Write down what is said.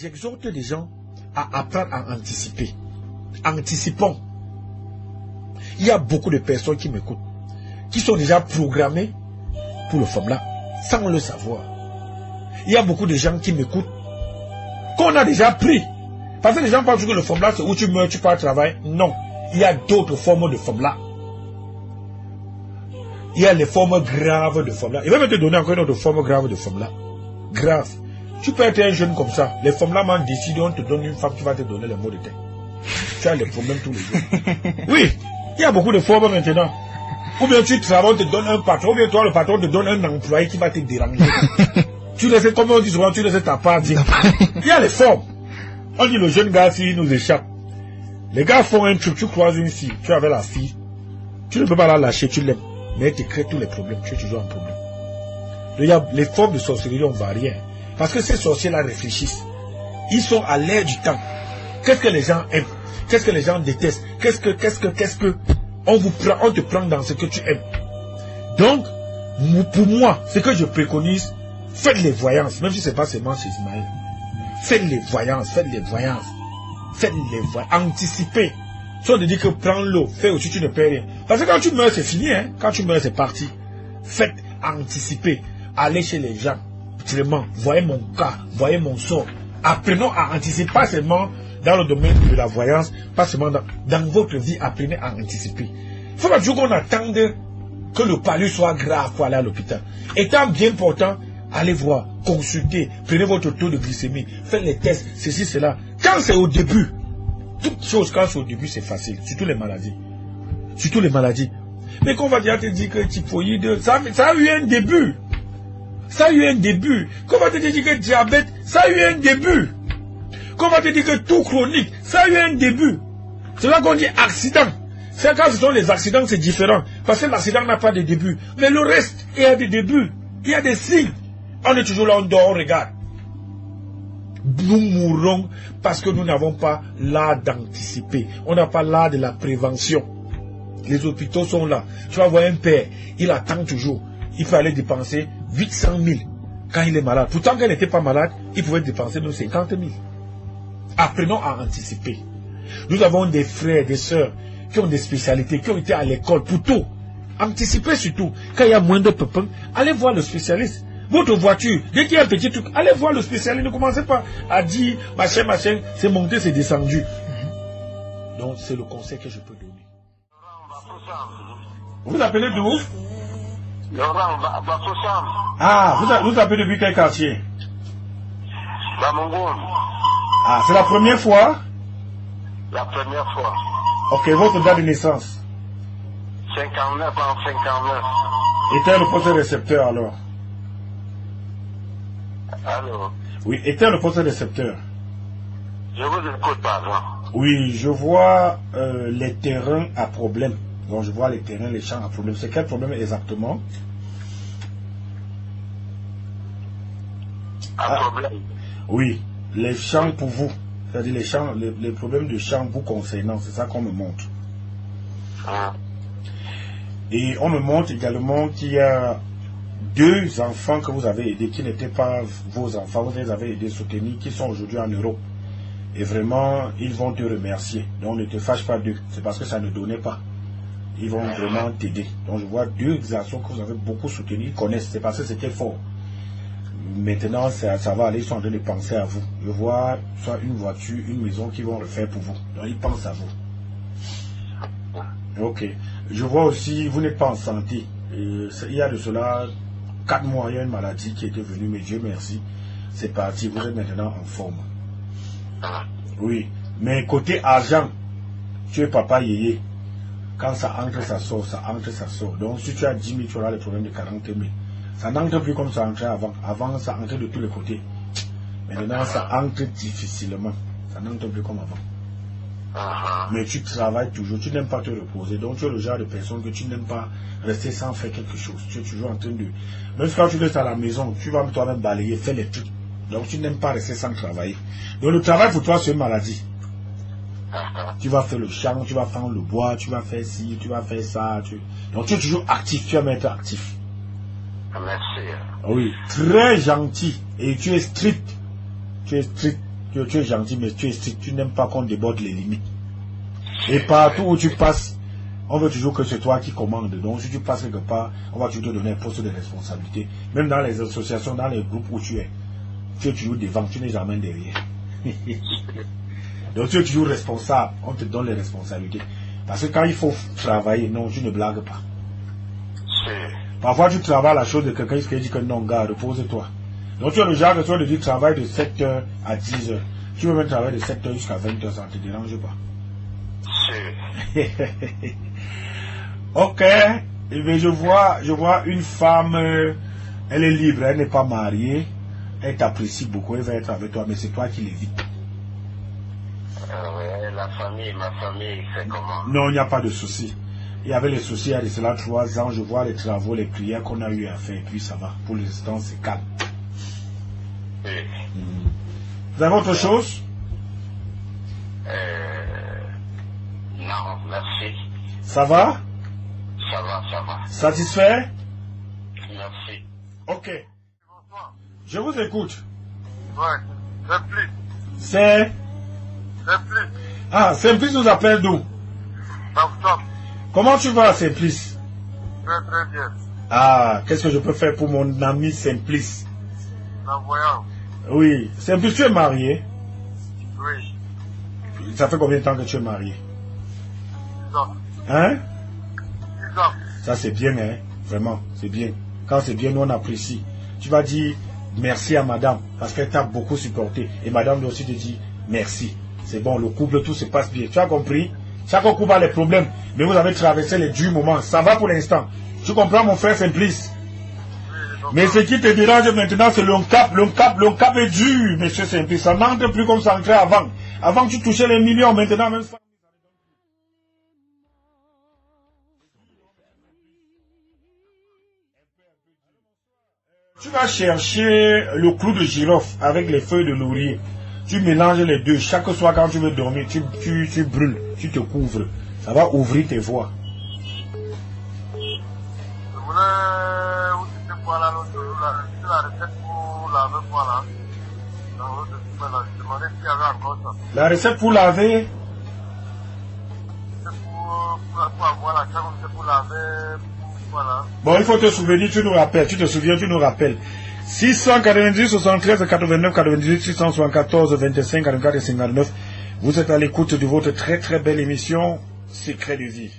j'exhorte les gens à apprendre à anticiper. Anticipons. Il y a beaucoup de personnes qui m'écoutent, qui sont déjà programmées pour le FOMLA, sans le savoir. Il y a beaucoup de gens qui m'écoutent, qu'on a déjà pris. Parce que les gens pensent que le FOMLA, c'est où tu meurs, tu pars travailler. Non. Il y a d'autres formes de FOMLA. Il y a les formes graves de FOMLA. Il va me te donner encore une autre forme grave de FOMLA. Grave. Tu peux être un jeune comme ça. Les FOMLA m'ont décidé, on te donne une femme qui va te donner les mots de tête. Tu as les problèmes tous les jours. Oui. Il y a beaucoup de formes maintenant. Ou bien tu travailles, on te donne un patron. Ou bien toi, le patron te donne un employé qui va te déranger. Tu laisses, comme on dit souvent, tu laisses ta part dire. Il y a les formes. On dit le jeune gars, s'il nous échappe. Les gars font un truc, tu croises une fille, tu avais la fille. Tu ne peux pas la lâcher, tu l'aimes. Mais elle te crée tous les problèmes, tu es toujours en problème. Il y a les formes de sorcellerie, on va rien. Parce que ces sorciers-là réfléchissent. Ils sont à l'air du temps. Qu'est-ce que les gens aiment? Qu'est-ce que les gens détestent? Qu'est-ce que on te prend dans ce que tu aimes. Donc, pour moi, ce que je préconise, faites les voyances, même si ce n'est pas seulement chez Ismaël. Faites les voyances, anticipez. Si on te dit que prends l'eau, fais aussi, tu ne perds rien. Parce que quand tu meurs, c'est fini, hein. Quand tu meurs, c'est parti. Faites anticiper. Allez chez les gens. Vraiment, voyez mon cas, voyez mon sort. Apprenons à anticiper, pas seulement dans le domaine de la voyance, pas seulement dans votre vie, apprenez à anticiper. Il faut pas toujours qu'on attende que le palu soit grave pour aller à l'hôpital. Étant bien portant, allez voir, consultez, prenez votre taux de glycémie, faites les tests, ceci, cela. Quand c'est au début, toute chose, quand c'est au début, c'est facile, surtout les maladies. Surtout les maladies. Mais qu'on va déjà te dire que typhoïde, ça a eu un début. Ça a eu un début. Qu'on va te dire que diabète, ça a eu un début. Qu'on va te dire que tout chronique, ça a eu un début. C'est là qu'on dit accident. C'est quand ce sont les accidents, c'est différent. Parce que l'accident n'a pas de début. Mais le reste, il y a des débuts. Il y a des signes. On est toujours là, on dort, on regarde. Nous mourrons parce que nous n'avons pas l'art d'anticiper. On n'a pas l'art de la prévention. Les hôpitaux sont là. Tu vas voir un père, il attend toujours. Il peut aller dépenser 800 000 quand il est malade. Pourtant, quand il n'était pas malade, il pouvait dépenser même 50 000. Apprenons à anticiper. Nous avons des frères, des sœurs qui ont des spécialités, qui ont été à l'école pour tout. Anticipez surtout. Quand il y a moins de pépins, allez voir le spécialiste. Votre voiture, dès qu'il y a un petit truc, allez voir le spécialiste. Ne commencez pas à dire machin, c'est monté, c'est descendu. Donc, c'est le conseil que je peux donner. Vous appelez d'où? Laurent Bafoussam. Ah, vous appelez depuis quel quartier? Bamongoum. Ah, c'est la première fois? La première fois. Ok, votre date de naissance? 59 en 59. Était le poste récepteur alors? Allô? Oui, était le poste récepteur. Je vous écoute, pardon. Oui, je vois les terrains à problème. Donc je vois les terrains, les champs à problème. C'est quel problème exactement? Problème? Oui, les champs pour vous. C'est-à-dire les champs, les problèmes de champs vous concernant, c'est ça qu'on me montre. Ah. Et on me montre également qu'il y a 2 enfants que vous avez aidés, qui n'étaient pas vos enfants, vous les avez aidés, soutenus, qui sont aujourd'hui en Europe. Et vraiment, ils vont te remercier. Donc ne te fâche pas d'eux, c'est parce que ça ne donnait pas. Ils vont vraiment t'aider. Donc je vois 2 actions que vous avez beaucoup soutenues, ils connaissent, c'est parce que c'était fort. Maintenant, ça va aller, ils sont en train de penser à vous. Je vois soit une voiture, une maison qui vont le faire pour vous. Donc ils pensent à vous. Ok. Je vois aussi, vous n'êtes pas en santé. Il y a de cela 4 mois, il y a une maladie qui était venue, mais Dieu merci, c'est parti, vous êtes maintenant en forme. Oui. Mais côté argent, tu es papa yéyé. Quand ça entre, ça sort, ça entre, ça sort. Donc si tu as 10 000, tu auras le problème de 40 000. Ça n'entre plus comme ça entrait avant. Avant, ça entrait de tous les côtés. Maintenant, ça entre difficilement. Ça n'entre plus comme avant. Mais tu travailles toujours, tu n'aimes pas te reposer. Donc tu es le genre de personne que tu n'aimes pas rester sans faire quelque chose. Tu es toujours en train de... Même quand tu restes à la maison, tu vas toi-même balayer, faire les trucs. Donc tu n'aimes pas rester sans travailler. Donc le travail pour toi, c'est une maladie. Tu vas faire le champ, tu vas faire le bois, tu vas faire ci, tu vas faire ça. Donc tu es toujours actif, tu vas être actif. Merci. Oui, très gentil. Et tu es strict. Tu es strict. Tu es gentil, mais tu es strict. Tu n'aimes pas qu'on déborde les limites. Et partout où tu passes, on veut toujours que c'est toi qui commandes. Donc si tu passes quelque part, on va toujours te donner un poste de responsabilité. Même dans les associations, dans les groupes où tu es toujours devant, tu n'es jamais derrière. Donc tu es toujours responsable, on te donne les responsabilités. Parce que quand il faut travailler, non, tu ne blagues pas. Parfois tu travailles la chose de quelqu'un qui dit que non, gars, repose-toi. Donc tu es le genre de toi de dire travail de 7h à 10h. Tu veux même travailler de 7h jusqu'à 20h, ça ne te dérange pas. Ok, mais je vois une femme, elle est libre, elle n'est pas mariée, elle t'apprécie beaucoup, elle va être avec toi, mais c'est toi qui l'évites. La famille, ma famille, c'est comment? Non, il n'y a pas de souci. Il y avait les soucis il y a de cela 3 ans, je vois les travaux, les prières qu'on a eu à faire, et puis ça va. Pour l'instant, c'est calme. Oui. Vous avez autre chose? Non, merci. Ça va? Ça va, ça va. Satisfait? Merci. Ok. Bonsoir. Je vous écoute. Ouais, Simplice. C'est... Simplice. Ah, Simplice nous appelle d'où? Top. Comment tu vas, Simplice? Très très bien. Ah, qu'est-ce que je peux faire pour mon ami Simplice? La voyance. Oui. Simplice, tu es marié? Oui. Ça fait combien de temps que tu es marié? 10 ans. Hein? 10 ans. Ça c'est bien, hein? Vraiment, c'est bien. Quand c'est bien, nous on apprécie. Tu vas dire merci à madame, parce qu'elle t'a beaucoup supporté. Et madame doit aussi te dire merci. C'est bon, le couple, tout se passe bien. Tu as compris? Chaque couple a les problèmes, mais vous avez traversé les durs moments. Ça va pour l'instant. Tu comprends, mon frère Simplice? Mais ce qui te dérange maintenant, c'est le cap. Le cap est dur, monsieur Simplice. Ça n'entre plus comme ça entrait avant. Avant, tu touchais les millions, maintenant, même ça. Tu vas chercher le clou de girofle avec les feuilles de laurier. Tu mélanges les deux. Chaque soir, quand tu veux dormir, tu brûles, tu te couvres. Ça va ouvrir tes voies. Je voulais vous dire quoi là, la recette pour laver quoi là. Je demandais s'il y avait encore ça. La recette pour laver? C'est pour avoir la chambre, c'est pour laver, voilà. Bon, il faut te souvenir, tu nous rappelles. Tu te souviens, tu nous rappelles. 690, 73, 89, 98, 674, 25, 44 et 59. Vous êtes à l'écoute de votre très très belle émission Secret de vie.